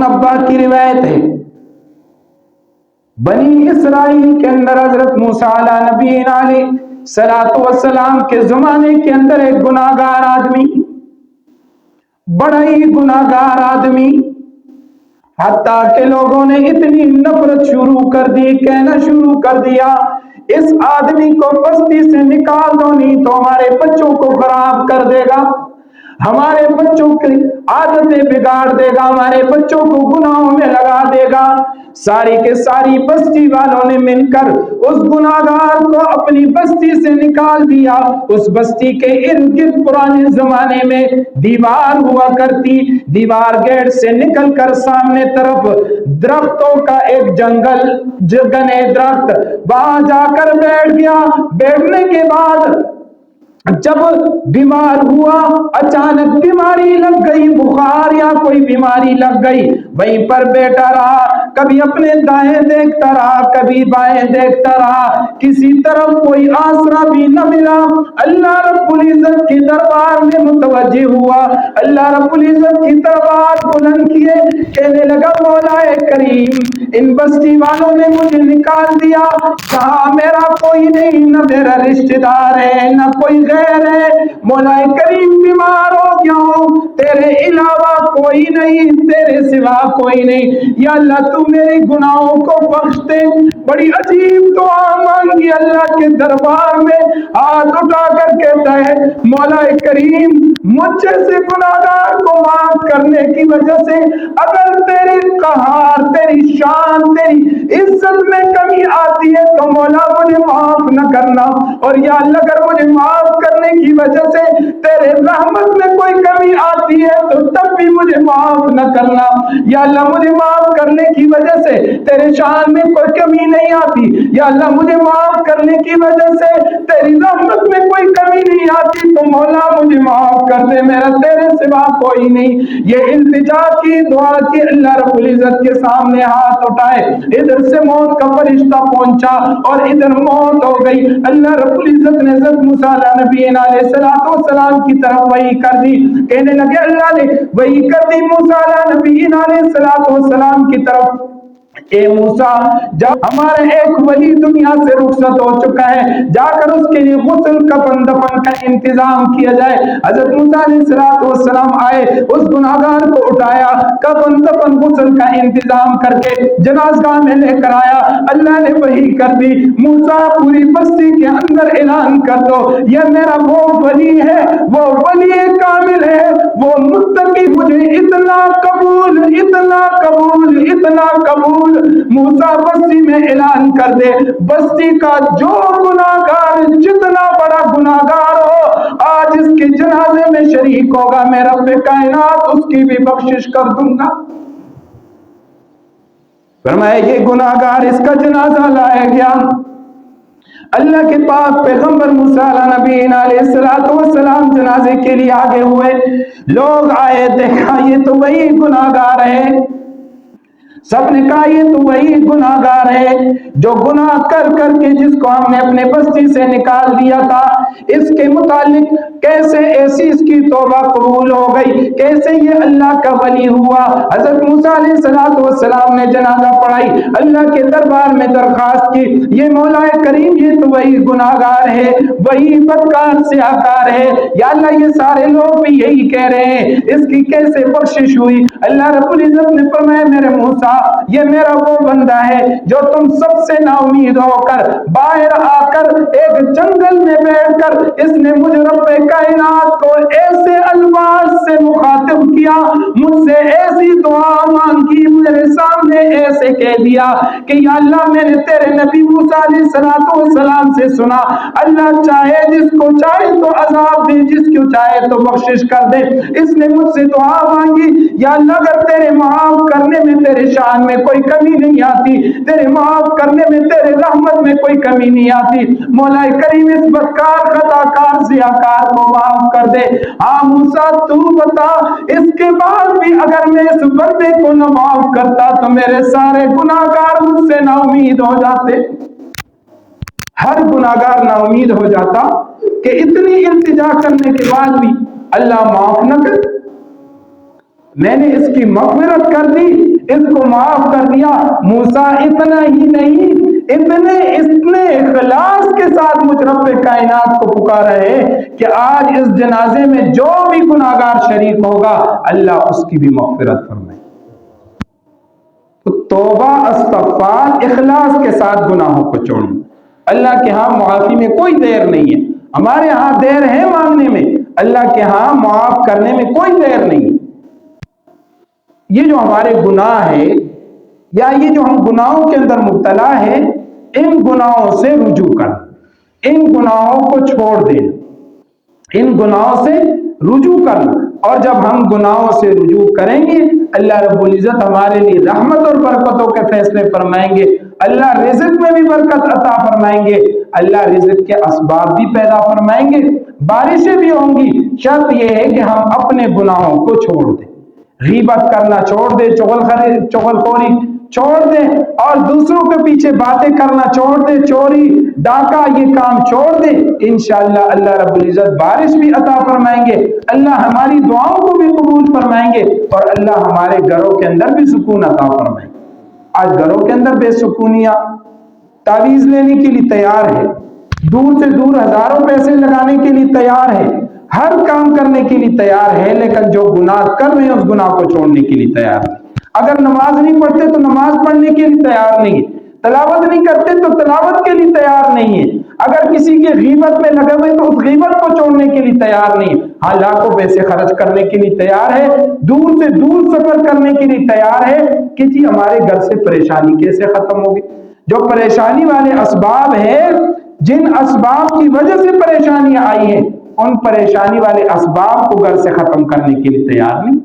منبہ کی روایت ہے، بنی اسرائیل کے اندر حضرت موسیٰ علیہ نبی علیہ الصلوۃ والسلام کے زمانے کے اندر ایک گناہگار آدمی، بڑا ہی گناہگار آدمی، حتیٰ کہ لوگوں نے اتنی نفرت شروع کر دی، کہنا شروع کر دیا اس آدمی کو بستی سے نکال دو، نہیں تو ہمارے بچوں کو خراب کر دے گا، ہمارے بچوں کی عادتیں بگاڑ دے گا، ہمارے بچوں کو گناہوں میں لگا دے گا۔ ساری کے ساری بستی والوں نے مل کر اس گناہگار کو اپنی بستی سے نکال دیا۔ اس بستی کے ارد گرد پرانے زمانے میں دیوار ہوا کرتی، دیوار گیٹ سے نکل کر سامنے طرف درختوں کا ایک جنگل، گھنے درخت، وہاں جا کر بیٹھ گیا۔ بیٹھنے کے بعد جب بیمار ہوا، اچانک بیماری لگ گئی، بخار یا کوئی بیماری لگ گئی، وہیں پر بیٹھا رہا، کبھی اپنے دائیں دیکھتا رہا، کبھی بائیں دیکھتا رہا، کسی طرف کوئی آسرا بھی نہ ملا۔ اللہ رب العزت کی دربار میں متوجہ ہوا، اللہ رب العزت کی دربار بلند کیے، کہنے لگا مولا کریم، ان بستی والوں نے مجھے نکال دیا، کہا میرا کوئی نہیں، نہ میرا رشتہ دار ہے، نہ کوئی غیر ہے، مولا کریم بیمار ہو گیا ہوں، تیرے علاوہ کوئی نہیں، تیرے سوا کوئی نہیں، یا اللہ تو میرے گناہوں کو بخش دے۔ بڑی عجیب دعا مانگی اللہ کے دربار میں، ہاتھ اٹھا کر کہتا ہے مولا کریم، مجھ جیسے گناہگار کو معاف کرنے کی وجہ سے اگر تیری قہار، تیری شان، تیری عزت میں کمی آتی ہے تو مولا مجھے معاف نہ کرنا، اور یا اللہ اگر مجھے معاف کرنے کی وجہ سے تیرے رحمت میں کوئی کمی آتی ہے تو تب بھی مجھے معاف نہ کرنا، یا اللہ مجھے معاف کرنے کی وجہ سے تیرے شان میں کوئی کمی نہیں آتی، یا اللہ مجھے معاف کرنے کی وجہ سے تیری رحمت میں کوئی کمی نہیں آتی تو مولا مجھے معاف کر دے، میرا تیرے سوا کوئی نہیں۔ یہ التجا کی دعا کی، اللہ رب العزت کے سامنے ہاتھ اٹھائے، ادھر سے موت کا فرشتہ پہنچا اور ادھر موت ہو گئی۔ اللہ رب العزت نے حضرت موسیٰ علیہ نبی علیہ السلام کی طرف وحی کر دی، کہنے لگے اللہ نے وحی کر دی موسیٰ علیہ نبی علیہ السلام کی طرف، اے موسیٰ جب ہمارے ایک ولی دنیا سے رخصت ہو چکا ہے، جا کر اس کے لیے غسل کفن دفن کا انتظام کیا جائے۔ حضرت موسیٰ علیہ السلام آئے، اس گناہگار کو اٹھایا، کفن دفن غسل کا انتظام کر کے جنازگاہ میں لے کر آیا۔ اللہ نے وحی کر دی موسیٰ پوری بستی کے اندر اعلان کر دو یہ میرا وہ ولی ہے، وہ ولی کامل ہے، وہ متقی، مجھے اتنا قبول، اتنا قبول، اتنا قبول۔ موسیٰ بستی میں اعلان کر دے بستی کا جو گناہگار، جتنا بڑا گناہگار ہو، آج اس کے جنازے میں شریک ہوگا، میں رب کائنات اس کی بھی بخشش کر دوں گا۔ فرمایا یہ گناہگار، اس کا جنازہ لایا گیا، اللہ کے پاک پیغمبر موسیٰ علیہ نبی علیہ السلام جنازے کے لیے آگے ہوئے، لوگ آئے، دیکھا یہ تو وہی گناہگار ہے، سب نے کہا یہ تو وہی گناہگار ہے جو گناہ کر کر کے جس کو ہم نے اپنے بستی سے نکال دیا تھا، اس کے متعلق کیسے ایسی اس کی توبہ قبول ہو گئی، کیسے یہ اللہ کا ولی ہوا۔ حضرت موسیٰ علیہ السلام نے جنازہ پڑھائی، اللہ کے دربار میں درخواست کی، یہ مولا کریم یہ تو وہی گناہگار ہے، وہی بدکار سیاہکار ہے، یا اللہ یہ سارے لوگ بھی یہی کہہ رہے ہیں، اس کی کیسے بخشش ہوئی۔ اللہ رب العزت نے فرمایا میرے موسیٰ یہ میرا وہ بندہ ہے جو تم سب سے نا امید ہو کر باہر آ کر ایک جنگل میں بیٹھ کر اس نے مجھ رب کائنات کو ایسے الفاظ سے مخاطب کیا، مجھ سے ایسی دعا مانگی، میرے سامنے ایسے کہہ دیا کہ یا اللہ میں نے تیرے نبی موسیٰ علیہ السلام سے سنا، اللہ چاہے جس کو چاہے تو عذاب دے، جس کو چاہے تو بخشش کر دے۔ اس نے مجھ سے دعا مانگی یا اللہ اگر تیرے معاف کرنے میں، تیرے شان میں کوئی کمی نہیں آتی، تیرے معاف کرنے میں، تیرے رحمت میں کوئی کمی نہیں آتی، مولا کریم اس بدکار، خطاکار، ضیاءکار کو معاف کر دے۔ ہاں موسیٰ تو بتا، اس کے بعد بھی اگر میں اس بندے کو نہ معاف کرتا تو میرے سارے گناہگار مجھ سے نا امید ہو جاتے۔ ہر گناہگار نا امید ہو جاتا کہ اتنی التجا کرنے کے بعد بھی اللہ معاف نہ کر۔ میں نے اس کی مغفرت کر دی، اس کو معاف کر دیا۔ موسیٰ اتنا ہی نہیں، اتنے اخلاص کے ساتھ مجھ رب کائنات کو پکارا ہے کہ آج اس جنازے میں جو بھی گناہگار شریک ہوگا اللہ اس کی بھی مغفرت فرمائے۔ تو توبہ، استغفار، اخلاص کے ساتھ گناہوں کو چھوڑنا۔ اللہ کے ہاں معافی میں کوئی دیر نہیں ہے، ہمارے ہاں دیر ہے مانگنے میں، اللہ کے ہاں معاف کرنے میں کوئی دیر نہیں ہے۔ یہ جو ہمارے گناہ ہے یا یہ جو ہم گناہوں کے اندر مبتلا ہے، ان گناہوں سے رجوع کر، ان گناہوں کو چھوڑ دینا، ان گناہوں سے رجوع کرنا۔ اور جب ہم گناہوں سے رجوع کریں گے اللہ رب العزت ہمارے لیے رحمت اور برکتوں کے فیصلے فرمائیں گے، اللہ رزق میں بھی برکت عطا فرمائیں گے، اللہ رزق کے اسباب بھی پیدا فرمائیں گے، بارشیں بھی ہوں گی۔ شرط یہ ہے کہ ہم اپنے گناہوں کو چھوڑ دیں، غیبت کرنا چھوڑ دیں، چغل خوری چھوڑ دیں، اور دوسروں کے پیچھے باتیں کرنا چھوڑ دیں، چوری ڈاکہ یہ کام چھوڑ دیں۔ انشاءاللہ اللہ رب العزت بارش بھی عطا فرمائیں گے، اللہ ہماری دعاؤں کو بھی قبول فرمائیں گے، اور اللہ ہمارے گھروں کے اندر بھی سکون عطا فرمائیں گے۔ آج گھروں کے اندر بے سکونیاں تعویذ لینے کے لیے تیار ہے، دور سے دور ہزاروں پیسے لگانے کے لیے تیار ہے، ہر کام کرنے کے لیے تیار ہے، لیکن جو گناہ کر رہے ہیں اس گناہ کو چھوڑنے کے لیے تیار نہیں۔ اگر نماز نہیں پڑھتے تو نماز پڑھنے کے لیے تیار نہیں ہے، تلاوت نہیں کرتے تو تلاوت کے لیے تیار نہیں ہے، اگر کسی کے غیبت میں لگے ہوئے تو اس غیبت کو چھوڑنے کے لیے تیار نہیں ہے۔ ہاں لاکھوں پیسے خرچ کرنے کے لیے تیار ہے، دور سے دور سفر کرنے کے لیے تیار ہے کہ جی ہمارے گھر سے پریشانی کیسے ختم ہوگی۔ جو پریشانی والے اسباب ہیں، جن اسباب کی وجہ سے پریشانیاں آئی ہیں، ان پریشانی والے اسباب کو گھر سے ختم کرنے کے لیے تیار نہیں۔